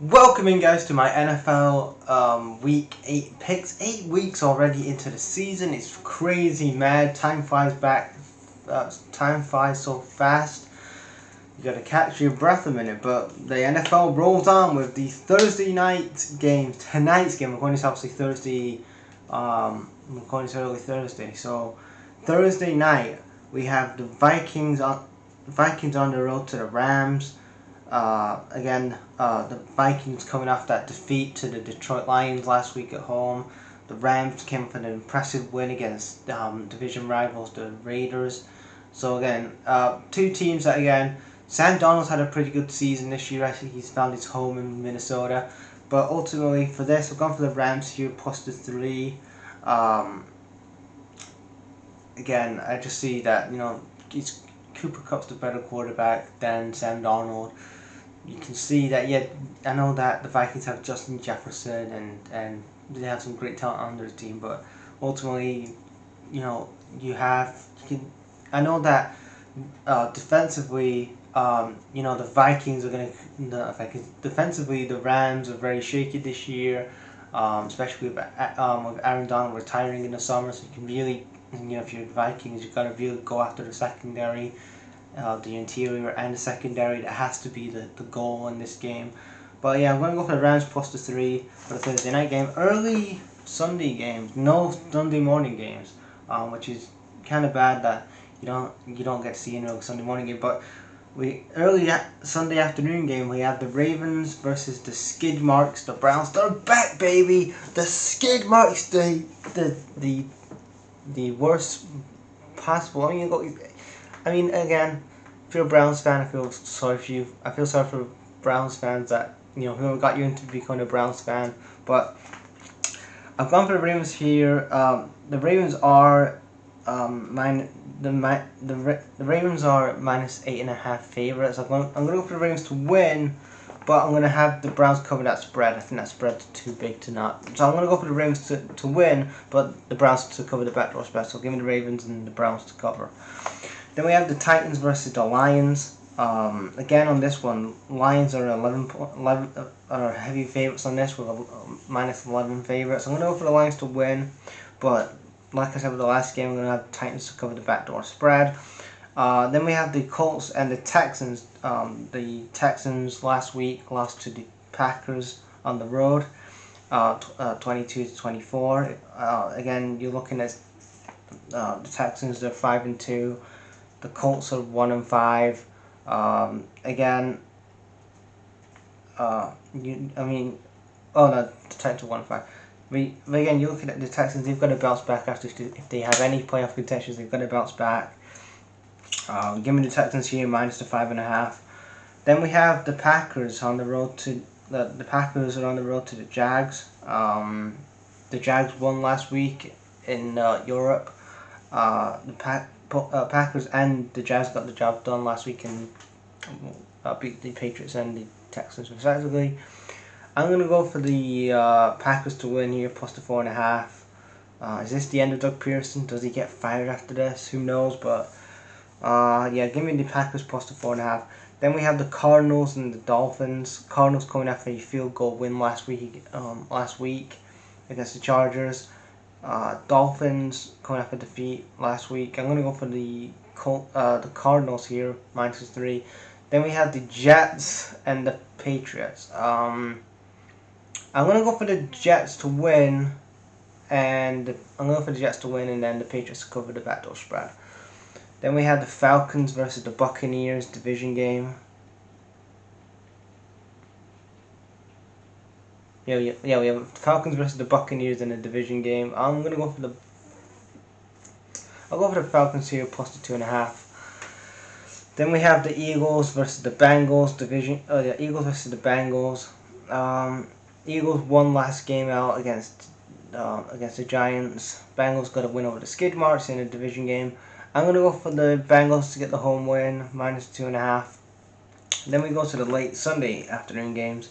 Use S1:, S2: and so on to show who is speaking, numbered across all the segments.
S1: Welcome in, guys, to my NFL Week 8 picks. 8 weeks already into the season. It's crazy, mad. Time flies back. Time flies so fast. You gotta catch your breath a minute. But the NFL rolls on with the Thursday night game. Tonight's game. We're going to obviously Thursday. We're going to early Thursday. So Thursday night we have the Vikings on the road to the Rams. The Vikings coming off that defeat to the Detroit Lions last week at home. The Rams came with an impressive win against division rivals, the Raiders. So again, two teams that Sam Darnold's had a pretty good season this year. I think he's found his home in Minnesota. But ultimately, for this, we've gone for the Rams here, plus the 3. Again, I just see that, Cooper Kupp's the better quarterback than Sam Darnold. You can see that, I know that the Vikings have Justin Jefferson and they have some great talent on their team, but ultimately, I know that defensively, the Vikings are defensively, the Rams are very shaky this year, especially with Aaron Donald retiring in the summer, so you can really, if you're the Vikings, you've got to really go after the secondary. The interior and the secondary. That has to be the goal in this game. But yeah, I'm going to go for the Rams plus the 3 for the Thursday night game. Early Sunday games, no Sunday morning games, which is kind of bad that you don't get to see an early Sunday morning game. But Sunday afternoon game, we have the Ravens versus the Skid Marks. The Browns, they're back, baby. The Skid Marks, the worst possible. Again, if you're a Browns fan, I feel sorry for you. I feel sorry for Browns fans that, whoever got you into becoming a Browns fan. But I've gone for the Ravens here. The Ravens are the Ravens are -8.5 favorites. I'm gonna go for the Ravens to win, but I'm gonna have the Browns cover that spread. I think that spread's too big to not. So I'm gonna go for the Ravens to win, but the Browns to cover the backdoor spread. So give me the Ravens and the Browns to cover. Then we have the Titans versus the Lions. Again, on this one, Lions are 11 are heavy favorites on this with a -11 favorites. I'm going to go for the Lions to win, but like I said with the last game, I'm going to have the Titans to cover the backdoor spread. Then we have the Colts and the Texans. The Texans last week lost to the Packers on the road, 22-24. Again, you're looking at the Texans. They're 5-2. The Colts are 1-5. Again, the Titans are 1-5. But again, you're looking at the Texans. They've got to bounce back after if they have any playoff contentions. They've got to bounce back. Give me the Texans here minus the 5.5. Then we have the Packers on the road to the Packers are on the road to the Jags. The Jags won last week in Europe. Packers and the Jags got the job done last week and beat the Patriots and the Texans respectively. I'm going to go for the Packers to win here, plus the 4.5. Is this the end of Doug Pearson? Does he get fired after this? Who knows? But give me the Packers plus the 4.5. Then we have the Cardinals and the Dolphins. Cardinals coming after a field goal win last week against the Chargers. Dolphins coming off a defeat last week. I'm going to go for the Cardinals here, -3. Then we have the Jets and the Patriots. I'm going to go for the Jets to win, and then the Patriots to cover the backdoor spread. Then we have the Falcons versus the Buccaneers division game. We have Falcons versus the Buccaneers in a division game. I'll go for the Falcons here plus the 2.5. Then we have the Eagles versus the Bengals division. The Eagles versus the Bengals. Eagles won last game out against the Giants. Bengals got a win over the Skid Marks in a division game. I'm gonna go for the Bengals to get the home win, -2.5. Then we go to the late Sunday afternoon games.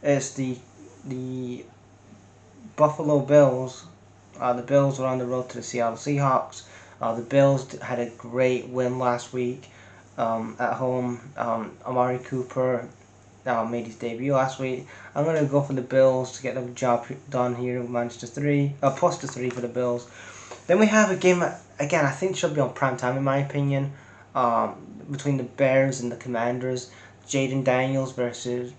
S1: It's the Buffalo Bills. The Bills are on the road to the Seattle Seahawks. The Bills had a great win last week at home. Amari Cooper made his debut last week. I'm going to go for the Bills to get the job done here. Manchester 3, plus the 3 for the Bills. Then we have a game that, again, I think should be on prime time in my opinion, between the Bears and the Commanders. Jaden Daniels versus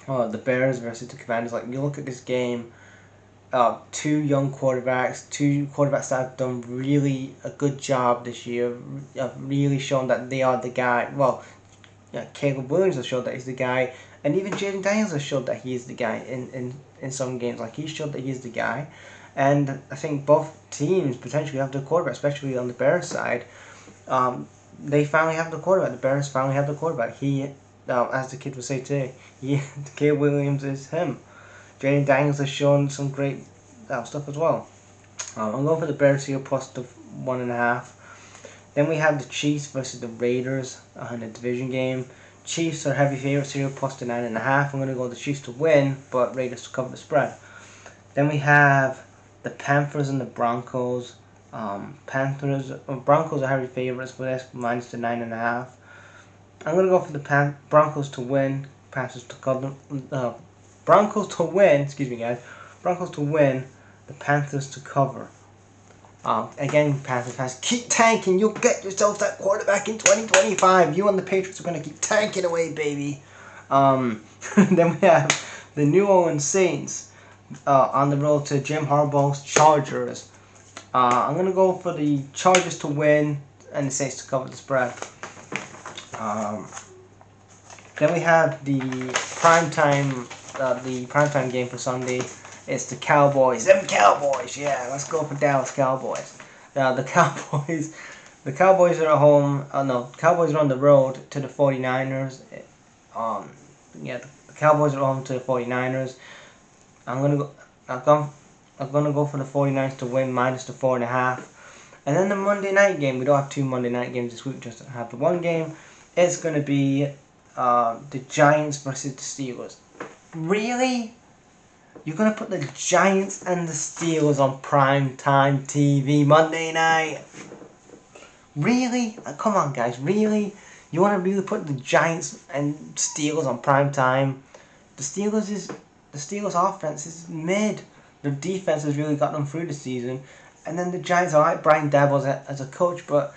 S1: the Bears versus the Commanders. Like, you look at this game, two young quarterbacks, that have done really a good job this year, have really shown that they are the guy. Well, yeah, Caleb Williams has showed that he's the guy, and even Jaden Daniels has showed that he is the guy in some games. Like, he showed that he's the guy, and I think both teams potentially have the quarterback, especially on the Bears side. They finally have the quarterback. The Bears finally have the quarterback. He, as the kid would say today, Caleb Williams is him. Jaden Daniels has shown some great stuff as well. I'm going for the Bears here plus the 1.5. Then we have the Chiefs versus the Raiders in a division game. Chiefs are heavy favorites here plus the 9.5. I'm going to go with the Chiefs to win, but Raiders to cover the spread. Then we have the Panthers and the Broncos. Broncos are heavy favorites for this, minus the 9.5. I'm going to go for the Broncos to win, Panthers to cover. Broncos to win, Broncos to win, the Panthers to cover. Again, Panthers fans, keep tanking. You'll get yourself that quarterback in 2025. You and the Patriots are going to keep tanking away, baby. Then we have the New Orleans Saints on the road to Jim Harbaugh's Chargers. I'm going to go for the Chargers to win and the Saints to cover the spread. Then we have the primetime game for Sunday. It's the Cowboys. Them Cowboys, yeah. Let's go for Dallas Cowboys. The Cowboys are at home. Cowboys are on the road to the 49ers. The Cowboys are home to the 49ers. I'm gonna go for the 49ers to win minus the 4.5. And then the Monday night game. We don't have two Monday night games this week. Just have the one game. It's gonna be the Giants versus the Steelers. Really? You're going to put the Giants and the Steelers on primetime TV Monday night? Really? Come on, guys. Really? You want to really put the Giants and Steelers on primetime? The Steelers offense is mid. Their defense has really got them through the season. And then the Giants are like Brian Daboll as a coach, but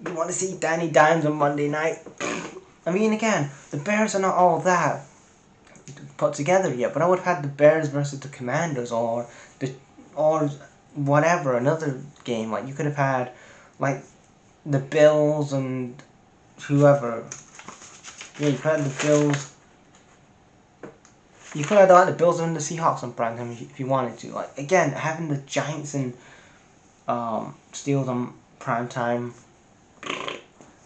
S1: you want to see Danny Dimes on Monday night? I mean, again, the Bears are not all that put together yet, but I would have had the Bears versus the Commanders or whatever, another game. Like, you could have had like the Bills and whoever. Yeah, you could have the Bills. You could have like the Bills and the Seahawks on prime time if you wanted to. Like, again, having the Giants and Steelers on prime time.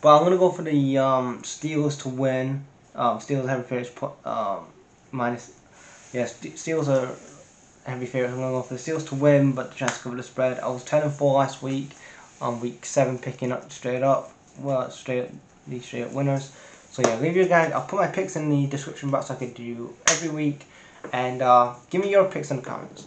S1: But I'm gonna go for the Steelers to win. Steelers have a fair Steelers are heavy favourites. I'm going to go for the Steelers to win, but the chance to cover the spread. I was 10-4 last week, on week 7 picking up straight up winners. So yeah, leave your guys. I'll put my picks in the description box like I do every week, and give me your picks in the comments.